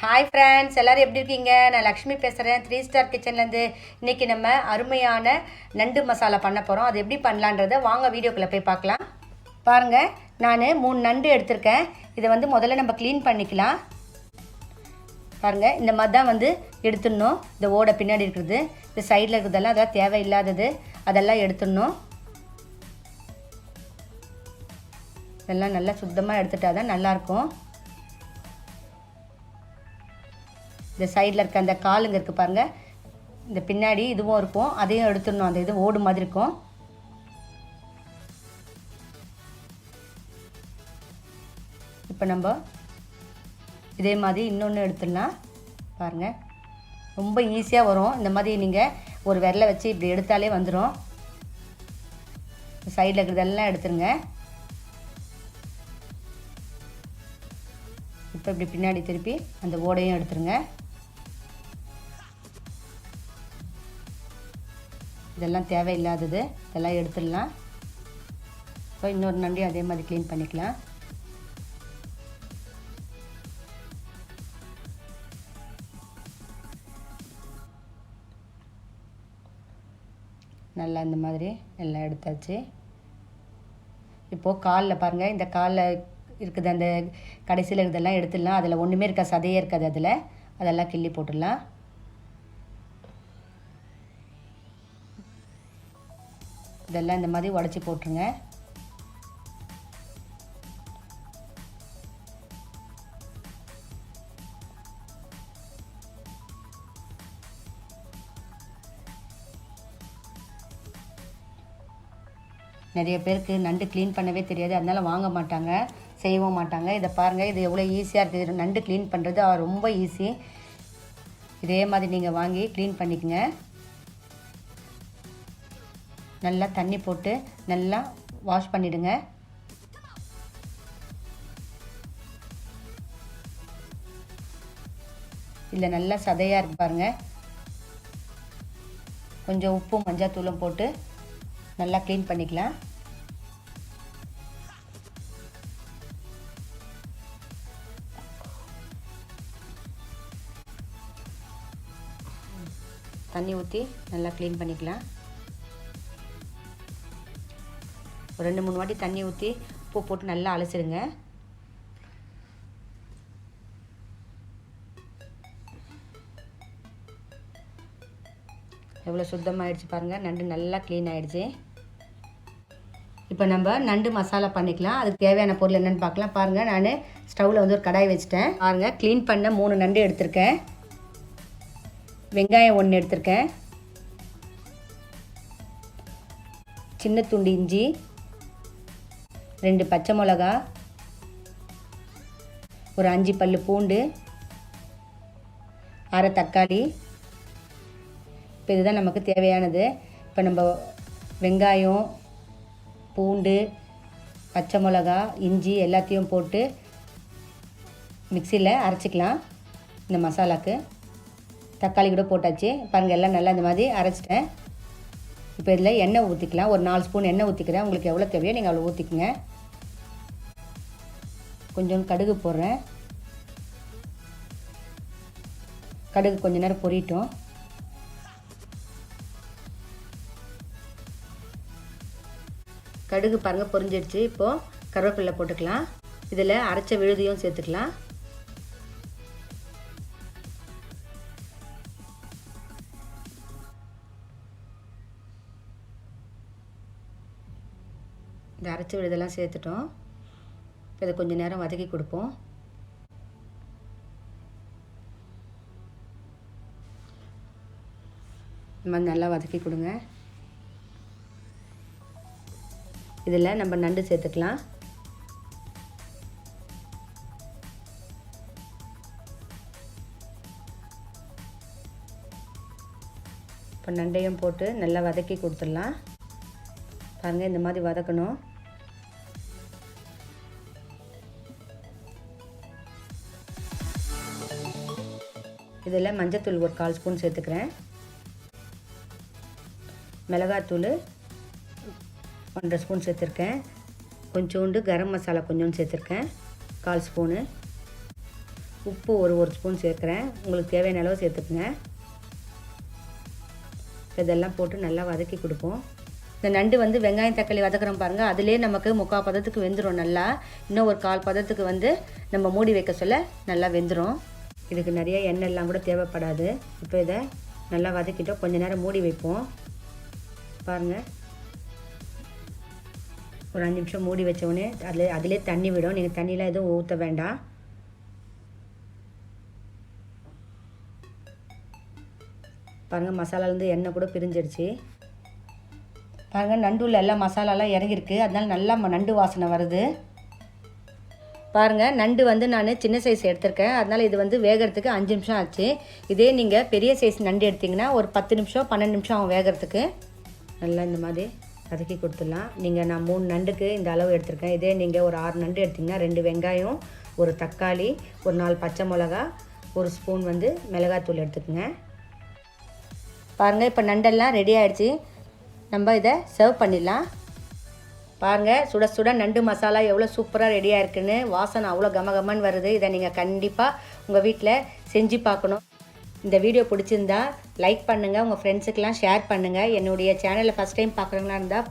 Hi friends, எல்லோரும் எப்படி இருக்கீங்க? நான் லக்ஷ்மி பேசுகிறேன், 3 ஸ்டார் கிச்சன்லேருந்து. இன்றைக்கி நம்ம அருமையான நண்டு மசாலா பண்ண போகிறோம். அது எப்படி பண்ணலான்றதை வாங்க வீடியோக்குள்ளே போய் பார்க்கலாம். பாருங்கள், நான் 3 நண்டு எடுத்திருக்கேன். இதை முதல்ல நம்ம க்ளீன் பண்ணிக்கலாம். பாருங்கள், இந்த மாதிரி தான் எடுத்துடணும். இந்த ஓடை பின்னாடி இருக்கிறது, இந்த சைடில் இருக்கிறதெல்லாம் அதெல்லாம் தேவையில்லாதது, அதெல்லாம் எடுத்துடணும். இதெல்லாம் நல்லா சுத்தமாக எடுத்துட்டா தான் நல்லாயிருக்கும். இந்த சைடில் இருக்க அந்த காலுங்க இருக்குது பாருங்கள், இந்த பின்னாடி இதுவும் இருக்கும், அதையும் எடுத்துடணும். அந்த இது ஓடு மாதிரி இருக்கும். இப்போ நம்ம இதே மாதிரி இன்னொன்று எடுத்துடலாம். பாருங்கள், ரொம்ப ஈஸியாக வரும். இந்த மாதிரி நீங்கள் ஒரு விரலை வச்சு இப்படி எடுத்தாலே வந்துடும். சைடில் இருக்கிறதெல்லாம் எடுத்துருங்க. இப்போ இப்படி பின்னாடி திருப்பி அந்த ஓடையும் எடுத்துருங்க. இதெல்லாம் தேவையில்லாதது, இதெல்லாம் எடுத்துடலாம். இப்போ இன்னொரு நண்டையும் அதே மாதிரி க்ளீன் பண்ணிக்கலாம். நல்லா இந்த மாதிரி எல்லாம் எடுத்தாச்சு. இப்போது காலில் பாருங்கள், இந்த காலில் இருக்குது அந்த கடைசியில் இருக்கிறதெல்லாம் எடுத்துடலாம். அதில் ஒன்றுமே இருக்க சதையே இருக்காது, அதில் அதெல்லாம் கிள்ளி போட்டுடலாம். இதெல்லாம் இந்த மாதிரி உடச்சி போட்டுருங்க. நிறைய பேருக்கு நண்டு க்ளீன் பண்ணவே தெரியாது, அதனால் வாங்க மாட்டாங்க, செய்யவும் மாட்டாங்க. இதை பாருங்கள், இது எவ்வளோ ஈஸியாக இருக்குது. நண்டு க்ளீன் பண்ணுறது ரொம்ப ஈஸி. இதே மாதிரி நீங்கள் வாங்கி க்ளீன் பண்ணிக்கங்க. நல்லா தண்ணி போட்டு நல்லா வாஷ் பண்ணிவிடுங்க. இதில் நல்லா சதையாக இருக்கு பாருங்கள். கொஞ்சம் உப்பும் மஞ்சள் போட்டு நல்லா க்ளீன் பண்ணிக்கலாம். தண்ணி ஊற்றி நல்லா க்ளீன் பண்ணிக்கலாம். ஒரு 2-3 வாட்டி தண்ணி ஊற்றி உப்பு போட்டு நல்லா அலசிடுங்க. எவ்வளோ சுத்தமாகிடுச்சு பாருங்கள், நண்டு நல்லா க்ளீன் ஆகிடுச்சு. இப்போ நம்ம நண்டு மசாலா பண்ணிக்கலாம். அதுக்கு தேவையான பொருள் என்னென்னு பார்க்கலாம். பாருங்கள், நான் ஸ்டவ்வில் ஒரு கடாய் வச்சுட்டேன். பாருங்கள், க்ளீன் பண்ண 3 நண்டு எடுத்திருக்கேன். வெங்காயம் 1 எடுத்திருக்கேன். சின்ன துண்டு இஞ்சி, 2 பச்சை மிளகா, ஒரு 5 பல்லு பூண்டு, அரை தக்காளி. இப்போ இதுதான் நமக்கு தேவையானது. இப்போ நம்ம வெங்காயம், பூண்டு, பச்சை மிளகா, இஞ்சி எல்லாத்தையும் போட்டு மிக்சியில் அரைச்சிக்கலாம். இந்த மசாலாவுக்கு தக்காளி கூட போட்டாச்சு. பாருங்கள், எல்லாம் நல்லா இந்த மாதிரி அரைச்சிட்டேன். இப்போ இதில் எண்ணெய் ஊற்றிக்கலாம். ஒரு 4 ஸ்பூன் எண்ணெய் ஊற்றிக்கிறேன். உங்களுக்கு எவ்வளோ தேவையோ நீங்கள் அவ்வளோ ஊற்றிக்கங்க. கொஞ்சம் கடுகு போடுறேன். கடுகு கொஞ்ச நேரம் பொரியட்டும். கடுகு பாருங்கள் பொரிஞ்சிடுச்சு. இப்போது கருவேப்பிலை போட்டுக்கலாம். இதில் அரைச்ச விழுதியும் சேர்த்துக்கலாம். இந்த அரைச்ச விழுதெல்லாம் சேர்த்துட்டோம். இப்போ இதை கொஞ்சம் நேரம் வதக்கி கொடுப்போம். இந்த மாதிரி நல்லா வதக்கி கொடுங்க. இதில் நம்ம நண்டு சேர்த்துக்கலாம். இப்போ நண்டையும் போட்டு நல்லா வதக்கி கொடுத்துடலாம். பாருங்கள், இந்த மாதிரி வதக்கணும். இதில் மஞ்சத்தூள் ஒரு 1/4 ஸ்பூன் சேர்த்துக்கிறேன். மிளகாத்தூள் 1.5 ஸ்பூன் சேர்த்துருக்கேன். கொஞ்சோண்டு கரம் மசாலா கொஞ்சோண்டு சேர்த்துருக்கேன், 1/4 ஸ்பூனு. உப்பு ஒரு ஸ்பூன் சேர்க்குறேன். உங்களுக்கு தேவையான அளவு சேர்த்துக்குங்க. இதெல்லாம் போட்டு நல்லா வதக்கி கொடுப்போம். இந்த நண்டு வந்து வெங்காயம் தக்காளி வதக்குறோம் பாருங்கள், அதிலே நமக்கு 3/4 பதத்துக்கு வெந்துடும். நல்லா இன்னும் ஒரு 1/4 பதத்துக்கு வந்து நம்ம மூடி வைக்க சொல்ல நல்லா வெந்துடும். இதுக்கு நிறைய எண்ணெய்லாம் கூட தேவைப்படாது. இப்போ இதை நல்லா வதக்கிட்டோம். கொஞ்ச நேரம் மூடி வைப்போம். பாருங்கள், ஒரு 5 நிமிஷம் மூடி வச்சோடனே அதிலே தண்ணி விடும். நீங்கள் தண்ணியெலாம் எதுவும் ஊற்ற வேண்டாம். பாருங்கள், மசாலாலேருந்து எண்ணெய் கூட பிரிஞ்சிடுச்சு. பாருங்கள், நண்டுள்ள எல்லாம் மசாலாலாம் இறங்கியிருக்கு. அதனால் நல்லா நண்டு வாசனை வருது. பாருங்கள், நண்டு வந்து நான் சின்ன சைஸ் எடுத்திருக்கேன். அதனால் இது வந்து வேகிறதுக்கு 5 நிமிஷம் ஆச்சு. இதே நீங்கள் பெரிய சைஸ் நண்டு எடுத்திங்கன்னா ஒரு 10 நிமிஷம் 12 நிமிஷம் ஆகும் வேகிறதுக்கு. நல்லா இந்த மாதிரி வதக்கி கொடுத்துடலாம். நான் 3 நண்டுக்கு இந்த அளவு எடுத்திருக்கேன். இதே நீங்கள் ஒரு 6 நண்டு எடுத்திங்கன்னா 2 வெங்காயம், ஒரு தக்காளி, ஒரு 4 பச்சை மிளகா, ஒரு ஸ்பூன் வந்து மிளகாத்தூள் எடுத்துக்கோங்க. பாருங்கள், இப்போ நண்டெல்லாம் ரெடி ஆகிடுச்சு. நம்ம இதை சர்வ் பண்ணிடலாம். பாருங்கள், சுட சுட நண்டு மசாலா எவ்வளோ சூப்பராக ரெடியாக இருக்குன்னு. வாசனை அவ்வளோ கமகமன்னு வருது. இதை நீங்கள் கண்டிப்பாக உங்கள் வீட்டில் செஞ்சு பார்க்கணும். இந்த வீடியோ பிடிச்சிருந்தா லைக் பண்ணுங்கள், உங்கள் ஃப்ரெண்ட்ஸுக்கெலாம் ஷேர் பண்ணுங்கள். என்னுடைய சேனலை ஃபஸ்ட் டைம் பார்க்குறவங்களா இருந்தால்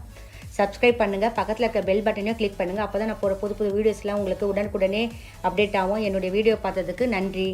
சப்ஸ்கிரைப் பண்ணுங்கள். பக்கத்தில் இருக்க பெல் பட்டனையும் கிளிக் பண்ணுங்கள். அப்போ தான் நான் போகிற புது வீடியோஸ்லாம் உங்களுக்கு உடனுக்குடனே அப்டேட் ஆகும். என்னுடைய வீடியோ பார்த்ததுக்கு நன்றி.